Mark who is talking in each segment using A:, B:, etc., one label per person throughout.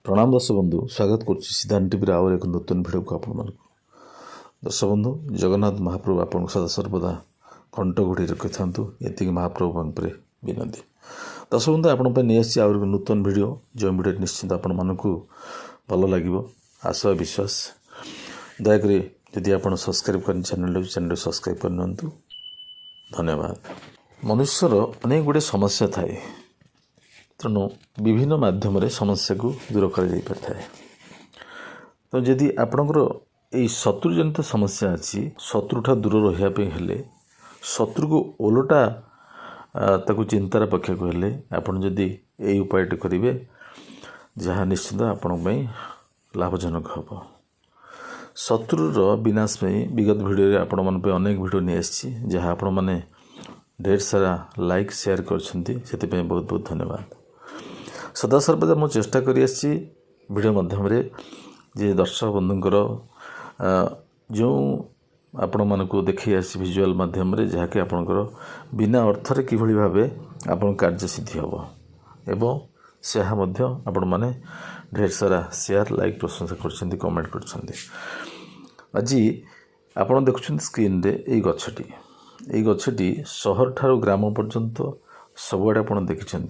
A: प्रणाम दर्शक बंधु स्वागत करुच्ची सिद्धांत टीवी आउ एक नूतन भिडियो को आपण दर्शक बंधु जगन्नाथ महाप्रभु आपन सदा सर्वदा कंठ घोड़ी रखि था ये महाप्रभु पर विनती। दर्शक बंधु आपण नहीं आसी आउ एक नूतन भिडियो जो भिडियो निश्चित आपण मानक भल लगे आशा विश्वास दयाक जदि आप सब्सक्राइब कर चैनल सब्सक्राइब करनी धन्यवाद। मनुष्यर अनेक गुड़े समस्या थाए तेणु विभिन्न माध्यम समस्या को दूर कर तो जदि आपणकर यही शत्रुजनित समस्या अच्छी शत्रुठा दूर रही हेले शत्रु को ओलटा ताकू चिंतार पक्ष को हेले आपन जदि यही उपायटी करेंगे जहाँ निश्चित आपण लाभजनक हम। शत्रुर विनाश में विगत भिडियो आपण मन अनेक भिडियो नहीं आसी जहाँ आपण मैंने ढेर सारा लाइक शेयर कर बहुत बहुत धन्यवाद। सदा सर्वदा मु चेष्टा करी आसी भिडियो माध्यम जे दर्शक बंधुंकर जो आपण मानक देखी आसी विजुअल माध्यम जहाँकि आपणकर बिना अर्थरे किभली भावे आपण कार्य सिद्धि हम एवं से आपण माने ढेर सारा शेयर लाइक प्रशंसा कर कमेंट कर आज आपण देखुं स्क्रीन रे यही गछटी सहर ठारू ग्राम पर्यंत सबुआड़े आप देखिं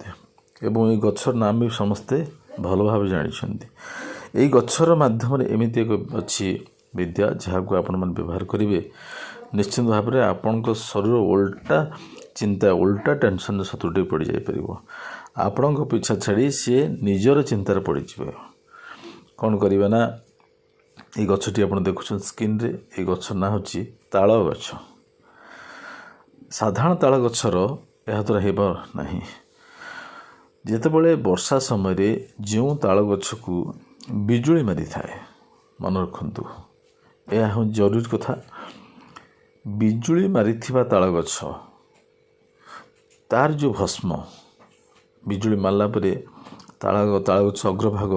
A: एवं ये गछर नाम भी समस्ते भल भाव जानी यही गछर माध्यम एमती एक अच्छी विद्या जहाँ को आपण मैंने व्यवहार करेंगे निश्चित भाव में आपण शरीर उल्टा चिंता उल्टा टेंशन शत्रुटी पड़ जापर आपण पीछा छाड़ी सी निजर चिंतार पड़ कौन करवा ना ये गछटी आप देखुं स्क्रीन रे ये गछर ना हूँ ताल गछ। साधारण ताल गछर यह द्वारा हेबा जितेबले वर्षा समय जो ताल गछ को बिजुली मारी थाए मन रखु यह हूँ जरूरी कथा बिजुली मारी ताल गछ तार जो भस्म बिजुली मारला परे ताल गछ अग्रभाग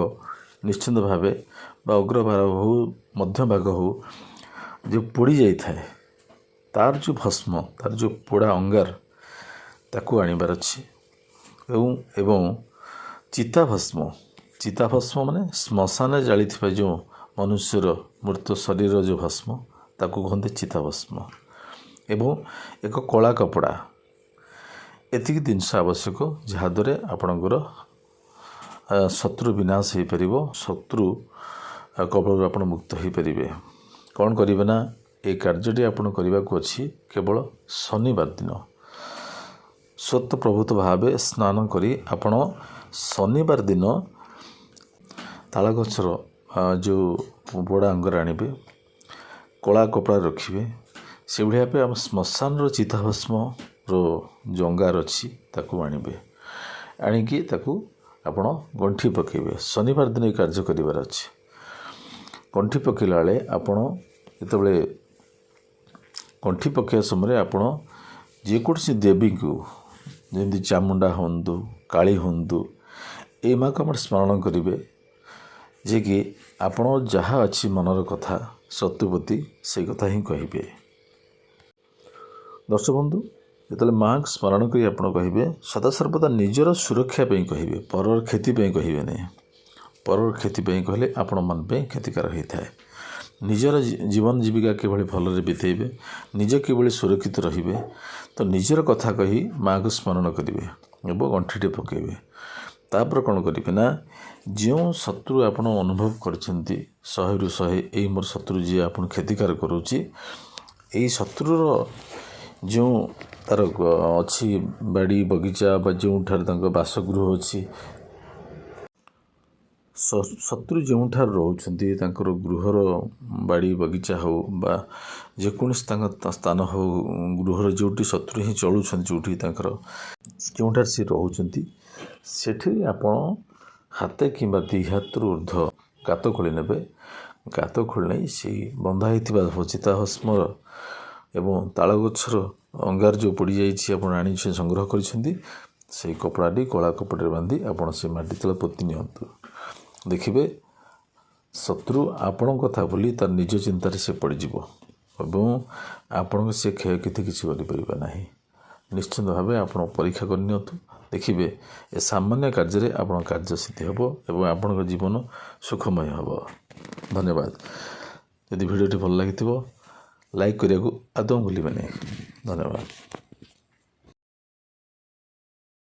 A: निश्चित भावे अग्रभाग हो मध्य भाग हो जो पोड़ी जाए तार जो भस्म तार जो पोड़ा अंगार ताकू आनिबार अच्छी एवं चिताभस्म माने श्मशान जाली जो मनुष्यर मृत शरीर जो भस्म ताकू कहते चिताभस्म एवं एक कला कपड़ा एतिक जिनस आवश्यक जहाद्वारा आपणकर शत्रु विनाश हो पार शत्रु कबल आप मुक्त हो पारे। कौन करेंगे ना ये कार्यटी आपन करने को अच्छी केवल शनिवार दिन स्वत प्रभुत भाव स्नान करी आपण शनिवार दिन ताल गछर जो बड़ा अंगर आनिबे कला कपड़ा रखिए से भाया पे आम श्मशान चिताभस्म जो अंगार अच्छी ताकू आनिबे आनिकी ताकू आपण गंठी पकेबे शनिवार दिन कार्य करिवार अच्छे। गंठी पकेला बेले आपण जेतबेले गंठी पकेया समय आपण जेकोसी देवी को जमी चामुंडा हूँ काली हूँ ये माँ को स्मरण करेंगे जे कि आपण जहाँ अच्छी मनर कथा शत्रुपति से कथा ही कहे। दर्शक बंधु जो माँ को स्मरण कर कहे सदा सर्वदा निजर सुरक्षा कहे पर क्षति कहे नहीं पर क्षति कहले आपण मन क्षतिकार होता है। निजर जीवन जीविका किभली भलरे बितेबे निज किभली सुरक्षित रहिबे तो निजर कथा कही माँ को स्मरण करेंगे एवं गंठीटे पकेबे तापर कौन करेंगे ना जो शत्रु आपण अनुभव करछंती 100 रु 100 यही मोर शत्रु जी आप क्षतिकार करुच्ची यही शत्रुर जो तार अच्छी बाड़ी बगीचा जो बासगृह अच्छी शत्रु जो रोचंती गृहर बाड़ी बगीचा हो बा जेकोसी स्थान हो गृहर जोटी शत्रु ही चलुं जोटी जो सी रोचंती सेठी आपण हाथे कि दी हाथ ऊर्ध गात खोली ने गात खोलने से बंधा हो चिताभस्म एवं ताल गछर अंगार जो पड़ जानी संग्रह कर कपड़ाटी कला कपड़े बांधी आपण से माटी तले पोती नियंतु देखिए शत्रु आपण कथा बोली तार निज चिंतार से पड़ज एवं आपण से क्षयक्षति किसी करें ना निश्चित भाव आप परीक्षा करनी ଦେଖିବେ ଏ ସାମାନ୍ୟ କାର୍ଯ୍ୟରେ ଆପଣଙ୍କ କାର୍ଯ୍ୟ ସିଦ୍ଧି ହେବ ଏବଂ ଆପଣଙ୍କ ଜୀବନ ସୁଖମୟ ହେବ। ଧନ୍ୟବାଦ। ଯଦି ଭିଡ଼ିଓଟି ଭଲ ଲାଗିଥିବ ଲାଇକ୍ କରିବାକୁ ଆଦୌ ଭୁଲିବେନି। ଧନ୍ୟବାଦ।